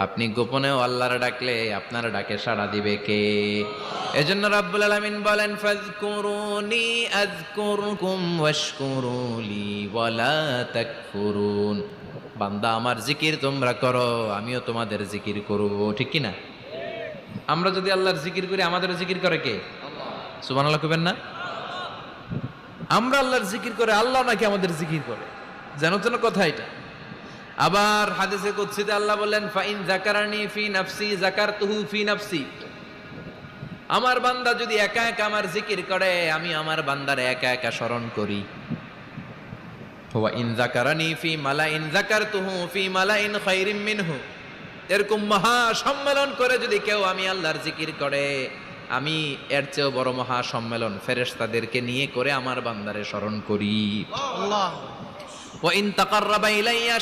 আপনি গোপনেও আল্লাহর ডাকলে আপনার ডাকে সাড়া দিবে কে? এজন্য রাব্বুল আলামিন বলেন, ফাযকুরুনি আযকুরকুম ওয়াশকুরুলি ওয়ালা তাকফুরুন। বান্দা আমার জিকির তোমরা করো, আমিও তোমাদের জিকির করব, ঠিক কি না? আমরা যদি আল্লাহর জিকির করি, আমাদের জিকির করে কে? সুবহানাল্লাহ কইবেন না? আমরা আল্লাহর জিকির করে, আল্লাহ নাকি আমাদের জিকির করে, জানো তো না কথা এটা। আবার হাদিসে কুদসিতে আল্লাহ বললেন, ফাইন যাকারানি ফি নাফসি যাকারতুহু ফি নাফসি। আমার বান্দা যদি একা একা আমার জিকির করে, আমি আমার বান্দার একা একা স্মরণ করি। ওয়া ইন যাকারানি ফি মালাইন যাকারতুহু ফি মালাইন খায়রিম মিনহু। এরকম মহা সম্মেলন করে যদি কেউ আমি আল্লাহর জিকির করে, আমি এর চেয়েও বড় মহা সম্মেলন ফেরেশতাদেরকে নিয়ে করে আমার বান্দারে স্মরণ করি। আল্লাহ। ওয়া ইন তাকাররাবা ইলাইয়া